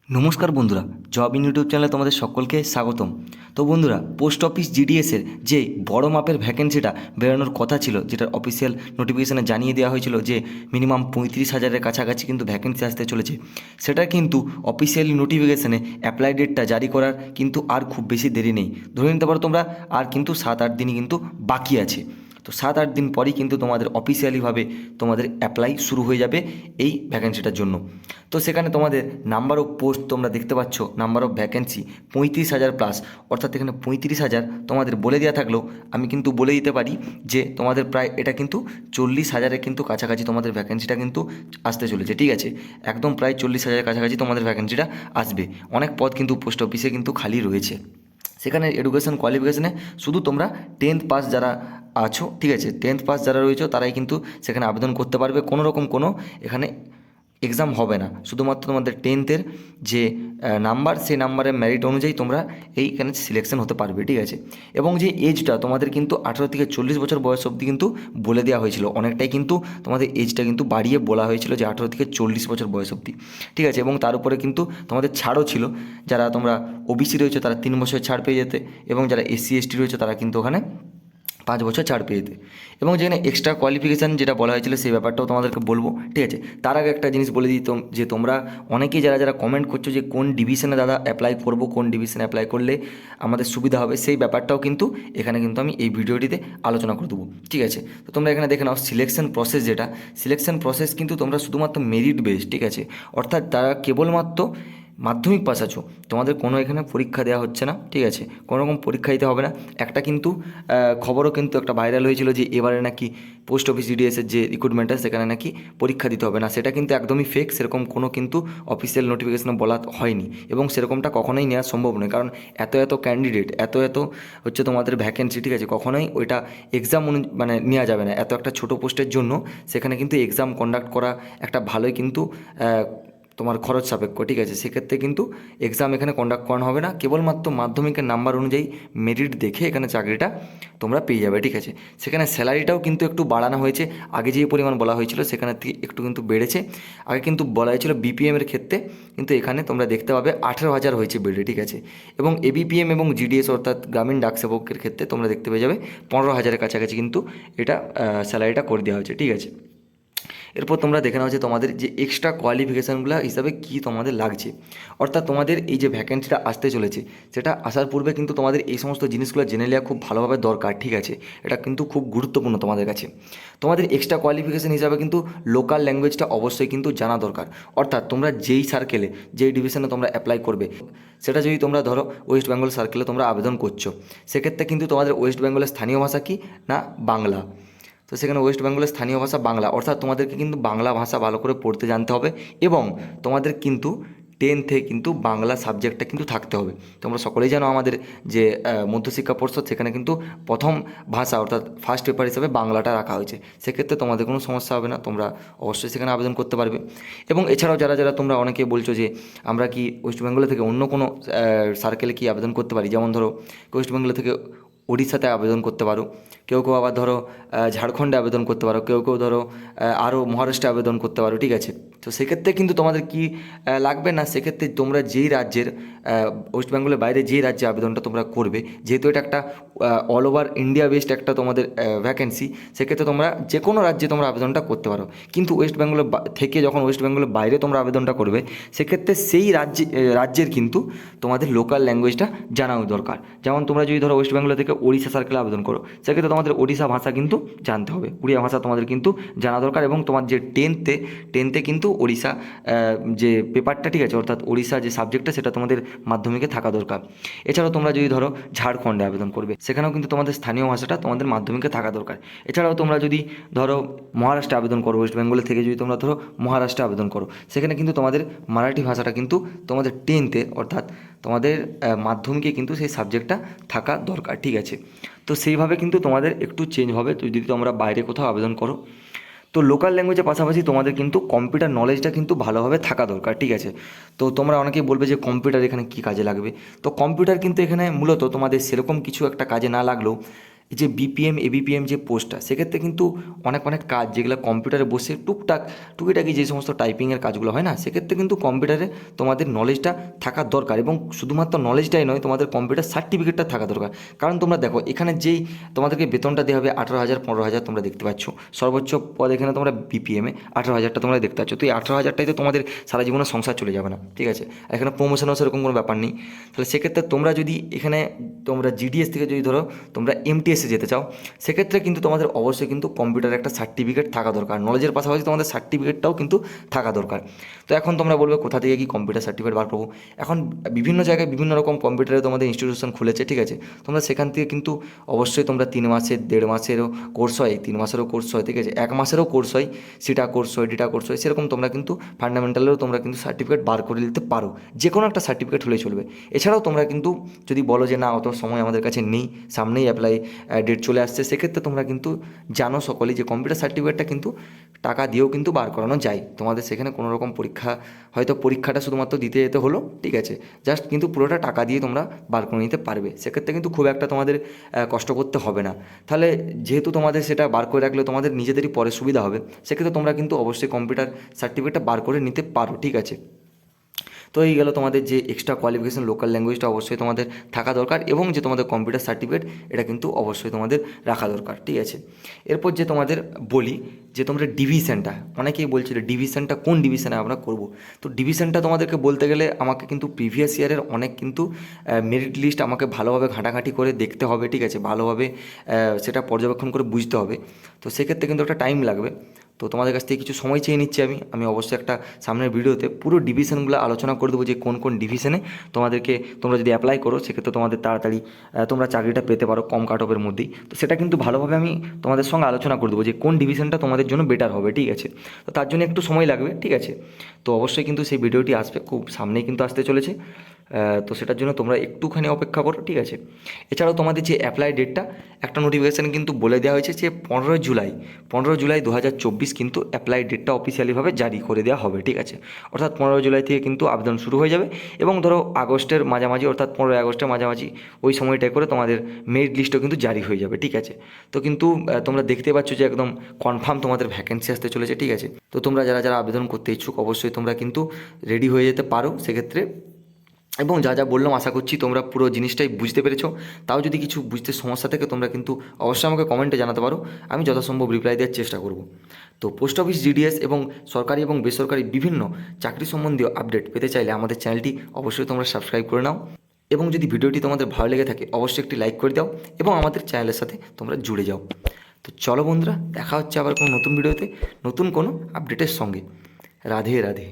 নমস্কার বন্ধুরা, job in YouTube চ্যানেলে তোমাদের সকলকে স্বাগতম। তো বন্ধুরা, পোস্ট অফিস জিডিএসের যে বড় মাপের ভ্যাকেন্সিটা বেরোনোর কথা ছিল, যেটা অফিসিয়াল নোটিফিকেশানে জানিয়ে দেওয়া হয়েছিল যে মিনিমাম 35,000-এর কাছাকাছি কিন্তু ভ্যাকেন্সি আসতে চলেছে, সেটা কিন্তু অফিসিয়ালি নোটিফিকেশানে অ্যাপ্লাই ডেটটা জারি করার কিন্তু আর খুব বেশি দেরি নেই। ধরে নিতে পারো তোমরা আর কিন্তু 7-8 দিনই কিন্তু বাকি আছে। তো 7-8 দিন পরই কিন্তু তোমাদের অফিসিয়ালিভাবে তোমাদের অ্যাপ্লাই শুরু হয়ে যাবে এই ভ্যাকেন্সিটার জন্য। তো সেখানে তোমাদের নাম্বার অফ পোস্ট তোমরা দেখতে পাচ্ছ, নাম্বার অফ ভ্যাকেন্সি 35,000 প্লাস, অর্থাৎ এখানে 35,000 তোমাদের বলে দেওয়া থাকলেও আমি কিন্তু বলে দিতে পারি যে তোমাদের প্রায় এটা কিন্তু 40,000-এর কিন্তু কাছাকাছি তোমাদের ভ্যাকেন্সিটা কিন্তু আসতে চলেছে। ঠিক আছে, একদম প্রায় 40,000-এর কাছাকাছি তোমাদের ভ্যাকেন্সিটা আসবে। অনেক পদ কিন্তু পোস্ট অফিসে কিন্তু খালি রয়েছে। সেখানে এডুকেশন কোয়ালিফিকেশানে শুধু তোমরা 10th পাস যারা আছো, ঠিক আছে, 10th পাস যারা রয়েছে তারাই কিন্তু সেখানে আবেদন করতে পারবে। কোনো রকম কোনো এখানে এক্সাম হবে না, শুধুমাত্র তোমাদের 10th-এর যে নাম্বার, সেই নাম্বারের মেরিট অনুযায়ী তোমরা এইখানে সিলেকশন হতে পারবে। ঠিক আছে, এবং যে এজটা তোমাদের কিন্তু 18 থেকে 40 বছর বয়স অবধি কিন্তু বলে দেওয়া হয়েছিল, অনেকটাই কিন্তু তোমাদের এজটা কিন্তু বাড়িয়ে বলা হয়েছিল যে 18 থেকে 40 বছর বয়স অবধি। ঠিক আছে, এবং তার উপরে কিন্তু তোমাদের ছাড়ও ছিল। যারা তোমরা ওবিসি রয়েছে তারা 3 বছর ছাড় পেয়ে যেতে, এবং যারা এসসি এসটি রয়েছে তারা কিন্তু ওখানে 5 বছর ছাড় পেয়ে যেতে। এবং যেখানে এক্সট্রা কোয়ালিফিকেশান যেটা বলা হয়েছিল সেই ব্যাপারটাও তোমাদেরকে বলবো। ঠিক আছে, তার আগে একটা জিনিস বলে দিই যে তোমরা অনেকেই যারা যারা কমেন্ট করছো যে কোন ডিভিশনে দাদা অ্যাপ্লাই করব, কোন ডিভিশনে অ্যাপ্লাই করলে আমাদের সুবিধা হবে, সেই ব্যাপারটাও কিন্তু এখানে কিন্তু আমি এই ভিডিওটিতে আলোচনা করে দেবো। ঠিক আছে, তো তোমরা এখানে দেখে নাও সিলেকশন প্রসেস, যেটা সিলেকশন প্রসেস কিন্তু তোমরা শুধুমাত্র মেরিট বেস। ঠিক আছে, অর্থাৎ তারা কেবলমাত্র মাধ্যমিক পাস আছো, তোমাদের কোনো এখানে পরীক্ষা দেওয়া হচ্ছে না। ঠিক আছে, কোনো রকম পরীক্ষা দিতে হবে না। একটা কিন্তু খবরও কিন্তু একটা ভাইরাল হয়েছিল যে এবারে নাকি পোস্ট অফিস জিডিএসের যে রিক্রুটমেন্টটা সেখানে নাকি পরীক্ষা দিতে হবে না। সেটা কিন্তু একদমই ফেক, সেরকম কোনো কিন্তু অফিসিয়াল নোটিফিকেশনে বলা হয়নি, এবং সেরকমটা কখনোই নেওয়া সম্ভব নয়। কারণ এত এত ক্যান্ডিডেট, এত এত হচ্ছে তোমাদের ভ্যাকেন্সি, ঠিক আছে, কখনোই ওইটা এক্সাম মানে নেওয়া যাবে না। এত একটা ছোটো পোস্টের জন্য সেখানে কিন্তু এক্সাম কন্ডাক্ট করা একটা ভালোই কিন্তু তোমার খরচ সাপেক্ষ। ঠিক আছে, সেক্ষেত্রে কিন্তু এক্সাম এখানে কন্ডাক্ট করানো হবে না, কেবলমাত্র মাধ্যমিকের নাম্বার অনুযায়ী মেরিট দেখে এখানে চাকরিটা তোমরা পেয়ে যাবে। ঠিক আছে, সেখানে স্যালারিটাও কিন্তু একটু বাড়ানো হয়েছে। আগে যে পরিমাণ বলা হয়েছিল সেখানে থেকে একটু কিন্তু বেড়েছে। আগে কিন্তু বলা হয়েছিল বিপিএমের ক্ষেত্রে, কিন্তু এখানে তোমরা দেখতে পাবে 18,000 হয়েছে বেড়ে। ঠিক আছে, এবং এবিপিএম এবং জিডিএস অর্থাৎ গ্রামীণ ডাক সেবকের ক্ষেত্রে তোমরা দেখতে পেয়ে যাবে 15,000-এর কাছাকাছি কিন্তু এটা স্যালারিটা করে দেওয়া হয়েছে। ঠিক আছে, এরপর তোমরা দেখে নাও যে তোমাদের যে এক্সট্রা কোয়ালিফিকেশানগুলো হিসাবে কী তোমাদের লাগছে, অর্থাৎ তোমাদের এই যে ভ্যাকেন্সিটা আসতে চলেছে সেটা আসার পূর্বে কিন্তু তোমাদের এই সমস্ত জিনিসগুলো জেনে নেওয়া খুব ভালোভাবে দরকার। ঠিক আছে, এটা কিন্তু খুব গুরুত্বপূর্ণ তোমাদের কাছে। তোমাদের এক্সট্রা কোয়ালিফিকেশান হিসাবে কিন্তু লোকাল ল্যাঙ্গুয়েজটা অবশ্যই কিন্তু জানা দরকার। অর্থাৎ তোমরা যেই সার্কেলে, যেই ডিভিশনে তোমরা অ্যাপ্লাই করবে, সেটা যদি তোমরা ধরো ওয়েস্ট বেঙ্গল সার্কেলে তোমরা আবেদন করছো, সেক্ষেত্রে কিন্তু তোমাদের ওয়েস্ট বেঙ্গলের স্থানীয় ভাষা কি না বাংলা। তো সেখানে ওয়েস্ট বেঙ্গলের স্থানীয় ভাষা বাংলা, অর্থাৎ তোমাদেরকে কিন্তু বাংলা ভাষা ভালো করে পড়তে জানতে হবে, এবং তোমাদের কিন্তু 10th কিন্তু বাংলা সাবজেক্টটা কিন্তু থাকতে হবে। তোমরা সকলেই জানো আমাদের যে মধ্যশিক্ষা পর্ষদ, সেখানে কিন্তু প্রথম ভাষা অর্থাৎ ফার্স্ট পেপার হিসাবে বাংলাটা রাখা হয়েছে। সেক্ষেত্রে তোমাদের কোনো সমস্যা হবে না, তোমরা অবশ্যই সেখানে আবেদন করতে পারবে। এবং এছাড়াও যারা যারা তোমরা অনেকে বলছো যে আমরা কি ওয়েস্ট বেঙ্গল থেকে অন্য কোনো সার্কেলে কি আবেদন করতে পারি, যেমন ধরো ওয়েস্ট বেঙ্গল থেকে উড়িষ্যাতে আবেদন করতে পারো, কেউ কেউ আবার ধরো ঝাড়খণ্ডে আবেদন করতে পারো, কেউ কেউ ধরো আরও মহারাষ্ট্রে আবেদন করতে পারো। ঠিক আছে, তো সেক্ষেত্রে কিন্তু তোমাদের কি লাগবে না, সেক্ষেত্রে তোমরা যেই রাজ্যের ওয়েস্ট বেঙ্গলের বাইরে যেই রাজ্যে আবেদনটা তোমরা করবে, যেহেতু এটা একটা অল ওভার ইন্ডিয়া বেসড একটা তোমাদের ভ্যাকেন্সি, সেক্ষেত্রে তোমরা যে কোনো রাজ্যে তোমরা আবেদনটা করতে পারো। কিন্তু ওয়েস্ট বেঙ্গলের থেকে যখন ওয়েস্ট বেঙ্গলের বাইরে তোমরা আবেদনটা করবে, সেক্ষেত্রে সেই রাজ্যের কিন্তু তোমাদের লোকাল ল্যাঙ্গুয়েজটা জানাও দরকার। যেমন তোমরা যদি ধরো ওয়েস্ট বেঙ্গল থেকে ওড়িশা সার্কেলে আবেদন করো, সেক্ষেত্রে তোমাদের ওড়িশা ভাষা কিন্তু জানতে হবে, উড়িয়া ভাষা তোমাদের কিন্তু জানা দরকার। এবং তোমার যে টেনতে কিন্তু ওড়িশা যে পেপারটা, ঠিক আছে, অর্থাৎ ওড়িশা যে সাবজেক্টটা সেটা তোমাদের মাধ্যমিকে থাকা দরকার। এছাড়াও তোমরা যদি ধরো ঝাড়খণ্ডে আবেদন করবে, সেখানেও কিন্তু তোমাদের স্থানীয় ভাষাটা তোমাদের মাধ্যমিকে থাকা দরকার। এছাড়াও তোমরা যদি ধরো মহারাষ্ট্রে আবেদন করো, ওয়েস্ট বেঙ্গলের থেকে যদি তোমরা ধরো মহারাষ্ট্রে আবেদন করো, সেখানে কিন্তু তোমাদের মারাঠি ভাষাটা কিন্তু তোমাদের 10th অর্থাৎ তোমাদের মাধ্যমিকে কিন্তু সেই সাবজেক্টটা থাকা দরকার। ঠিক আছে, তো সেইভাবে কিন্তু তোমাদের একটু চেঞ্জ হবে তো যদি তোমরা বাইরে কোথাও আবেদন করো। তো লোকাল ল্যাঙ্গুয়েজের পাশাপাশি তোমাদের কিন্তু কম্পিউটার নলেজটা কিন্তু ভালোভাবে থাকা দরকার। ঠিক আছে, তো তোমরা অনেকেই বলবে যে কম্পিউটার এখানে কী কাজে লাগবে। তো কম্পিউটার কিন্তু এখানে মূলত তোমাদের সেরকম কিছু একটা কাজে না লাগলেও যে বিপিএম এবিপিএম যে পোস্টটা, সেক্ষেত্রে কিন্তু অনেক অনেক কাজ যেগুলো কম্পিউটারে বসে টুকিটাকি যে সমস্ত টাইপিংয়ের কাজগুলো হয় না, সেক্ষেত্রে কিন্তু কম্পিউটারে তোমাদের নলেজটা থাকা দরকার, এবং শুধুমাত্র নলেজটাই নয়, তোমাদের কম্পিউটার সার্টিফিকেটটা থাকা দরকার। কারণ তোমরা দেখো এখানে যেই তোমাদেরকে বেতনটা দেওয়া হবে 18,000 15,000 তোমরা দেখতে পাচ্ছ, সর্বোচ্চ পদ এখানে তোমরা বিপিএমে 18,000টা তোমরা দেখতে পাচ্ছ। তো এই 18,000টাই তো তোমাদের সারা জীবনের সংসার চলে যাবে না, ঠিক আছে। আর এখানে প্রমোশনও সেরকম কোনো ব্যাপার নেই। তাহলে সেক্ষেত্রে তোমরা যদি এখানে তোমরা জিডিএস থেকে যদি ধরো তোমরা এমটিএসে যেতে চাও, সেক্ষেত্রে কিন্তু তোমাদের অবশ্যই কিন্তু কম্পিউটার একটা সার্টিফিকেট থাকা দরকার, নলেজের পাশাপাশি তোমাদের সার্টিফিকেটটাও কিন্তু থাকা দরকার। তো এখন তোমরা বলবে কোথা থেকে কি কম্পিউটার সার্টিফিকেট বার করবো। এখন বিভিন্ন জায়গায় বিভিন্ন রকম কম্পিউটারে তোমাদের ইনস্টিটিউশন খুলেছে, ঠিক আছে। তোমরা সেখান থেকে কিন্তু অবশ্যই তোমরা 3 মাসের 1.5 মাসেরও কোর্স হয়, 3 মাসেরও কোর্স হয়, ঠিক আছে, 1 মাসেরও কোর্স হয়, সিটা কোর্স হয়, ডিটা কোর্স হয়, সেরকম তোমরা কিন্তু ফান্ডামেন্টালেও তোমরা কিন্তু সার্টিফিকেট বার করে নিতে পারো। যে কোনো একটা সার্টিফিকেট হলেই চলবে। এছাড়াও তোমরা কিন্তু যদি বলো যে না অত সময় আমাদের কাছে নেই, সামনেই অ্যাপ্লাই ডেট চলে আসছে, সেক্ষেত্রে তোমরা কিন্তু জানো সকলেই যে কম্পিউটার সার্টিফিকেটটা কিন্তু টাকা দিয়েও কিন্তু বার করানো যায়। তোমাদের সেখানে কোনো রকম পরীক্ষা, হয়তো পরীক্ষাটা শুধুমাত্র দিতে যেতে হলো, ঠিক আছে, জাস্ট কিন্তু পুরোটা টাকা দিয়ে তোমরা বার করে নিতে পারবে। সেক্ষেত্রে কিন্তু খুব একটা তোমাদের কষ্ট করতে হবে না। তাহলে যেহেতু তোমাদের সেটা বার করে রাখলে তোমাদের নিজেদেরই পরে সুবিধা হবে, সেক্ষেত্রে তোমরা কিন্তু অবশ্যই কম্পিউটার সার্টিফিকেটটা বার করে নিতে পারো, ঠিক আছে। তো এই গেল তোমাদের যে এক্সট্রা কোয়ালিফিকেশন, লোকাল ল্যাঙ্গুয়েজটা অবশ্যই তোমাদের থাকা দরকার, এবং যে তোমাদের কম্পিউটার সার্টিফিকেট এটা কিন্তু অবশ্যই তোমাদের রাখা দরকার, ঠিক আছে। এরপর যে তোমাদের বলি যে তোমরা ডিভিশনটা, অনেকেই বলছিল ডিভিশনটা কোন ডিভিশনে আমরা করব। তো ডিভিশনটা তোমাদেরকে বলতে গেলে আমাকে কিন্তু প্রিভিয়াস ইয়ারের অনেক কিন্তু মেরিট লিস্ট আমাকে ভালোভাবে ঘাঁটাঘাঁটি করে দেখতে হবে, ঠিক আছে, ভালোভাবে সেটা পর্যবেক্ষণ করে বুঝতে হবে। তো সেক্ষেত্রে কিন্তু একটা টাইম লাগবে। তো তোমাদের কাছ থেকে কিছু সময় চেয়ে নিচ্ছি আমি অবশ্যই একটা সামনের ভিডিওতে পুরো ডিভিশনগুলো আলোচনা করে দেবো যে কোন কোন ডিভিশনে তোমরা যদি অ্যাপ্লাই করো, সেক্ষেত্রে তোমাদের তাড়াতাড়ি তোমরা চাকরিটা পেতে পারো কম কাট অফের মধ্যেই। তো সেটা কিন্তু ভালোভাবে আমি তোমাদের সঙ্গে আলোচনা করে দেবো যে কোন ডিভিশনটা তোমাদের জন্য বেটার হবে, ঠিক আছে। তো তার জন্য একটু সময় লাগবে, ঠিক আছে। তো অবশ্যই কিন্তু সেই ভিডিওটি আসবে, খুব সামনেই কিন্তু আসতে চলেছে। তো সেটার জন্য তোমরা একটুখানি অপেক্ষা করো, ঠিক আছে। এছাড়াও তোমাদের যে অ্যাপ্লাই ডেটটা, একটা নোটিফিকেশান কিন্তু বলে দেওয়া হয়েছে যে 15 জুলাই 2024 কিন্তু অ্যাপ্লাই ডেটটা অফিসিয়ালিভাবে জারি করে দেওয়া হবে, ঠিক আছে। অর্থাৎ 15 জুলাই থেকে কিন্তু আবেদন শুরু হয়ে যাবে, এবং ধরো আগস্টের মাঝামাঝি, অর্থাৎ 15 আগস্টের মাঝামাঝি ওই সময়টায় করে তোমাদের মেরিট লিস্টও কিন্তু জারি হয়ে যাবে, ঠিক আছে। তো কিন্তু তোমরা দেখতে পাচ্ছ যে একদম কনফার্ম তোমাদের ভ্যাকেন্সি আসতে চলেছে, ঠিক আছে। তো তোমরা যারা যারা আবেদন করতে ইচ্ছুক, অবশ্যই তোমরা কিন্তু রেডি হয়ে যেতে পারো সেক্ষেত্রে। এবং যা যা বললাম আশা করছি তোমরা পুরো জিনিসটাই বুঝতে পেরেছো। তাও যদি কিছু বুঝতে সমস্যা থাকে তোমরা কিন্তু অবশ্যই আমাকে কমেন্টে জানাতে পারো, আমি যথাসম্ভব রিপ্লাই দেওয়ার চেষ্টা করব। তো পোস্ট অফিস, জিডিএস এবং সরকারি এবং বেসরকারি বিভিন্ন চাকরি সম্বন্ধীয় আপডেট পেতে চাইলে আমাদের চ্যানেলটি অবশ্যই তোমরা সাবস্ক্রাইব করে নাও, এবং যদি ভিডিওটি তোমাদের ভালো লেগে থাকে অবশ্যই একটি লাইক করে দাও, এবং আমাদের চ্যানেলের সাথে তোমরা জুড়ে যাও। তো চলো বন্ধুরা, দেখা হচ্ছে আবার কোনো নতুন ভিডিওতে নতুন কোনো আপডেটের সঙ্গে। রাধে রাধে।